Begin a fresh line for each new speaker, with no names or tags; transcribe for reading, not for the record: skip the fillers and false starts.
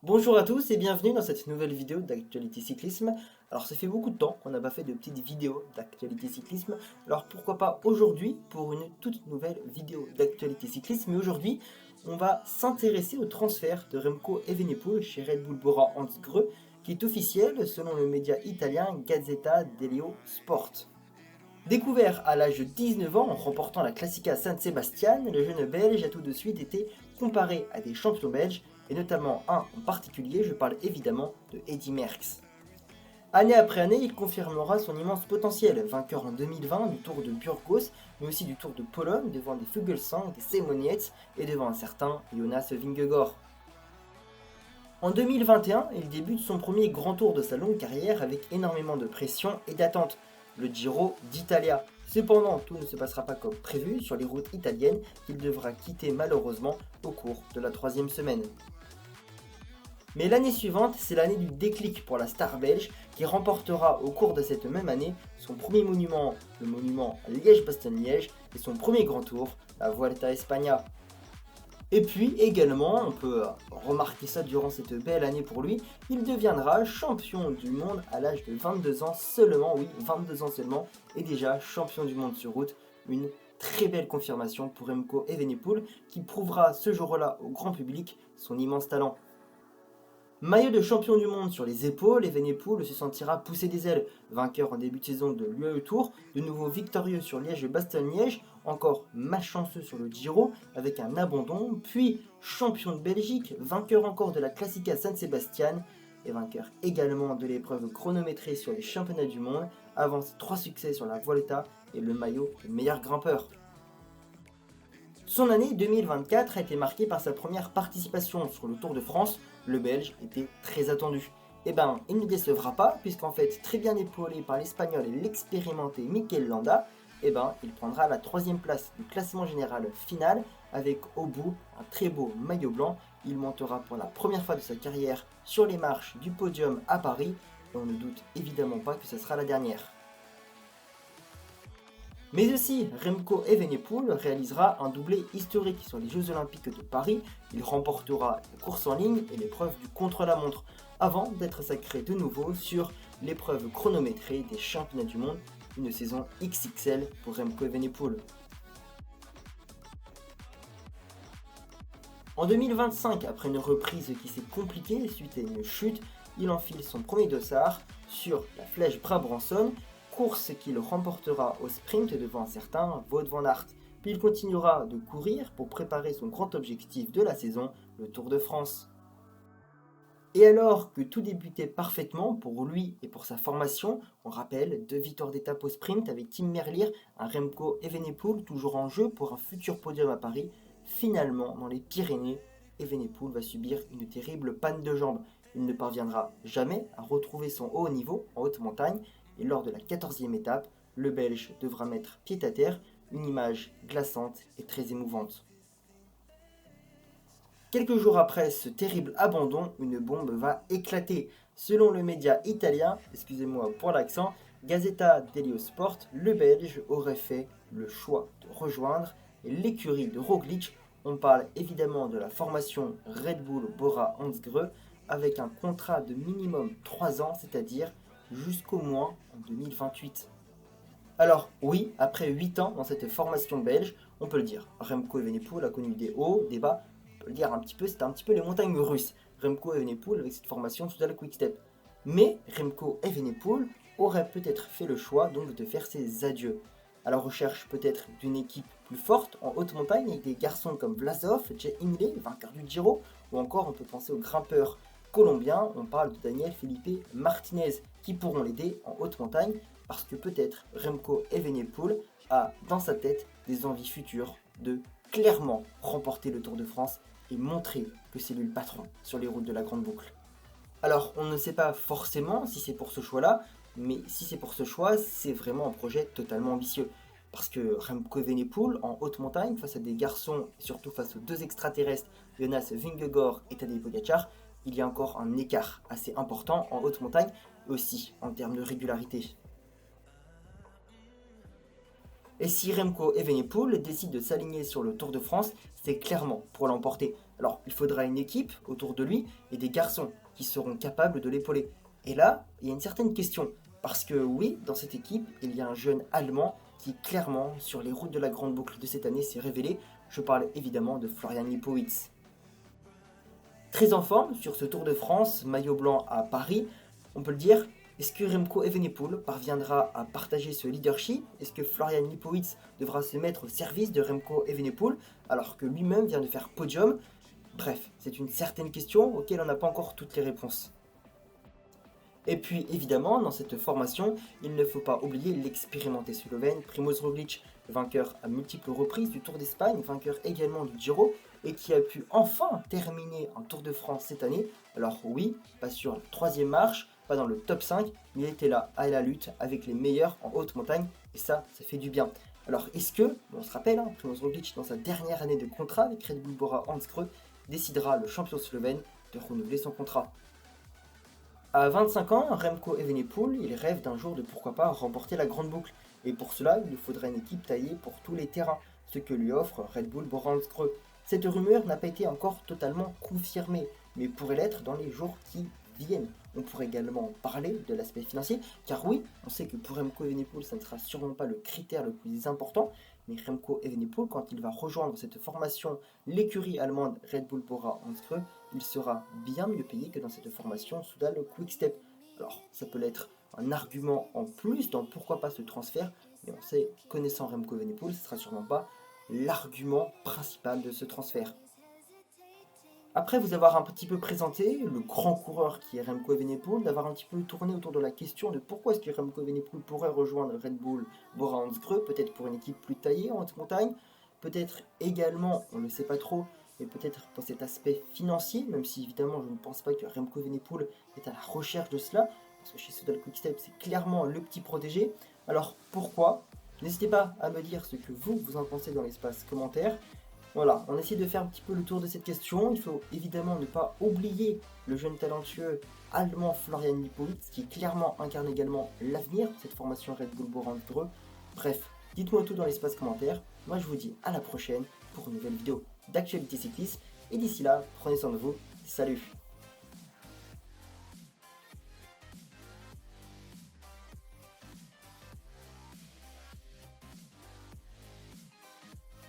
Bonjour à tous et bienvenue dans cette nouvelle vidéo d'actualité cyclisme. Alors ça fait beaucoup de temps qu'on n'a pas fait de petites vidéos d'actualité cyclisme, alors pourquoi pas aujourd'hui pour une toute nouvelle vidéo d'actualité cyclisme. Mais aujourd'hui on va s'intéresser au transfert de Remco Evenepoel chez Red Bull Bora Hansgrohe qui est officiel selon le média italien Gazzetta dello Sport. Découvert à l'âge de 19 ans en remportant la Classica San Sebastian, le jeune belge a tout de suite été comparé à des champions belges, et notamment un en particulier, je parle évidemment de Eddy Merckx. Année après année, il confirmera son immense potentiel, vainqueur en 2020 du Tour de Burgos, mais aussi du Tour de Pologne devant des Fuglsang, des Simon-Yates et devant un certain Jonas Vingegaard. En 2021, il débute son premier grand tour de sa longue carrière avec énormément de pression et d'attente, le Giro d'Italia. Cependant, tout ne se passera pas comme prévu sur les routes italiennes qu'il devra quitter malheureusement au cours de la troisième semaine. Mais l'année suivante, c'est l'année du déclic pour la star belge qui remportera au cours de cette même année son premier monument, le monument Liège-Bastogne-Liège, et son premier grand tour, la Vuelta a España. Et puis également, on peut remarquer ça durant cette belle année pour lui, il deviendra champion du monde à l'âge de 22 ans seulement, oui, 22 ans seulement, et déjà champion du monde sur route, une très belle confirmation pour Remco Evenepoel qui prouvera ce jour-là au grand public son immense talent. Maillot de champion du monde sur les épaules, Evenepoel se sentira pousser des ailes. Vainqueur en début de saison de l'UAE Tour, de nouveau victorieux sur Liège-Bastogne-Liège, encore malchanceux sur le Giro avec un abandon, puis champion de Belgique, vainqueur encore de la Classica San Sebastian et vainqueur également de l'épreuve chronométrée sur les championnats du monde, avant ses 3 succès sur la Vuelta et le maillot de meilleur grimpeur. Son année 2024 a été marquée par sa première participation sur le Tour de France. Le Belge était très attendu. Eh ben, il ne décevra pas, puisqu'en fait, très bien épaulé par l'Espagnol et l'expérimenté Mikel Landa, eh ben, il prendra la 3e place du classement général final, avec au bout un très beau maillot blanc. Il montera pour la première fois de sa carrière sur les marches du podium à Paris, et on ne doute évidemment pas que ce sera la dernière. Mais aussi, Remco Evenepoel réalisera un doublé historique sur les Jeux Olympiques de Paris. Il remportera la course en ligne et l'épreuve du contre-la-montre, avant d'être sacré de nouveau sur l'épreuve chronométrée des championnats du monde, une saison XXL pour Remco Evenepoel. En 2025, après une reprise qui s'est compliquée suite à une chute, il enfile son premier dossard sur la Flèche Brabranson, course qu'il remportera au sprint devant un certain Wout van Aert. Puis il continuera de courir pour préparer son grand objectif de la saison, le Tour de France. Et alors que tout débutait parfaitement pour lui et pour sa formation, on rappelle 2 victoires d'étape au sprint avec Tim Merlier, un Remco Evenepoel toujours en jeu pour un futur podium à Paris. Finalement, dans les Pyrénées, Evenepoel va subir une terrible panne de jambes. Il ne parviendra jamais à retrouver son haut niveau en haute montagne, et lors de la 14e étape, le Belge devra mettre pied à terre, une image glaçante et très émouvante. Quelques jours après ce terrible abandon, une bombe va éclater. Selon le média italien, excusez-moi pour l'accent, Gazzetta dello Sport, le Belge aurait fait le choix de rejoindre l'écurie de Roglic. On parle évidemment de la formation Red Bull Bora Hansgrohe avec un contrat de minimum 3 ans, c'est-à-dire jusqu'au moins en 2028. Alors oui, après 8 ans dans cette formation belge, on peut le dire, Remco Evenepoel a connu des hauts, des bas, on peut le dire un petit peu, c'était un petit peu les montagnes russes, Remco Evenepoel avec cette formation Soudal Quick-Step. Mais Remco Evenepoel aurait peut-être fait le choix donc de faire ses adieux, à la recherche peut-être d'une équipe plus forte en haute montagne avec des garçons comme Vlasov, Jay Hindley, vainqueur du Giro, ou encore on peut penser aux grimpeurs colombiens, on parle de Daniel Felipe Martinez, qui pourront l'aider en haute montagne, parce que peut-être Remco Evenepoel a dans sa tête des envies futures de clairement remporter le Tour de France et montrer que c'est lui le patron sur les routes de la Grande Boucle. Alors, on ne sait pas forcément si c'est pour ce choix-là, mais si c'est pour ce choix, c'est vraiment un projet totalement ambitieux. Parce que Remco Evenepoel, en haute montagne, face à des garçons, et surtout face aux 2 extraterrestres, Jonas Vingegaard et Tadej Pogacar, il y a encore un écart assez important en haute montagne, et aussi en termes de régularité. Et si Remco Evenepoel décide de s'aligner sur le Tour de France, c'est clairement pour l'emporter. Alors il faudra une équipe autour de lui et des garçons qui seront capables de l'épauler. Et là, il y a une certaine question. Parce que oui, dans cette équipe, il y a un jeune Allemand qui clairement, sur les routes de la Grande Boucle de cette année, s'est révélé. Je parle évidemment de Florian Lipowitz. Très en forme sur ce Tour de France, maillot blanc à Paris, on peut le dire. Est-ce que Remco Evenepoel parviendra à partager ce leadership? Est-ce que Florian Lipowitz devra se mettre au service de Remco Evenepoel alors que lui-même vient de faire podium? Bref, c'est une certaine question auquel on n'a pas encore toutes les réponses. Et puis évidemment, dans cette formation, il ne faut pas oublier l'expérimenté slovène Primoz Roglic, vainqueur à multiples reprises du Tour d'Espagne, vainqueur également du Giro, et qui a pu enfin terminer un Tour de France cette année. Alors oui, pas sur la troisième marche, pas dans le top 5, mais il était là à la lutte avec les meilleurs en haute montagne, et ça fait du bien. Alors est-ce que, on se rappelle, Primoz Roglic dans sa dernière année de contrat avec Red Bull Bora Hansgrohe, décidera le champion slovène de renouveler son contrat. À 25 ans, Remco Evenepoel, il rêve d'un jour de pourquoi pas remporter la grande boucle. Et pour cela, il lui faudrait une équipe taillée pour tous les terrains, ce que lui offre Red Bull Bora Hansgrohe. Cette rumeur n'a pas été encore totalement confirmée, mais pourrait l'être dans les jours qui viennent. On pourrait également parler de l'aspect financier, car oui, on sait que pour Remco Evenepoel, ça ne sera sûrement pas le critère le plus important, mais Remco Evenepoel, quand il va rejoindre cette formation, l'écurie allemande Red Bull Bora Hansgrohe, il sera bien mieux payé que dans cette formation Soudal Quick-Step. Alors, ça peut être un argument en plus dans pourquoi pas ce transfert, mais on sait, connaissant Remco Evenepoel, ce ne sera sûrement pas l'argument principal de ce transfert. Après vous avoir un petit peu présenté le grand coureur qui est Remco Evenepoel, d'avoir un petit peu tourné autour de la question de pourquoi est-ce que Remco Evenepoel pourrait rejoindre Red Bull Bora Hansgrohe, peut-être pour une équipe plus taillée en haute montagne, peut-être également, on ne le sait pas trop, mais peut-être pour cet aspect financier, même si évidemment je ne pense pas que Remco Evenepoel est à la recherche de cela, parce que chez Soudal Quick-Step c'est clairement le petit protégé. Alors pourquoi? N'hésitez pas à me dire ce que vous en pensez dans l'espace commentaire. Voilà, on essaie de faire un petit peu le tour de cette question. Il faut évidemment ne pas oublier le jeune talentueux allemand Florian Lipowitz qui clairement incarne également l'avenir de cette formation Red Bull Bora Hansgrohe. Bref, dites-moi tout dans l'espace commentaire. Moi je vous dis à la prochaine pour une nouvelle vidéo d'actualité cycliste. Et d'ici là, prenez soin de vous. Salut!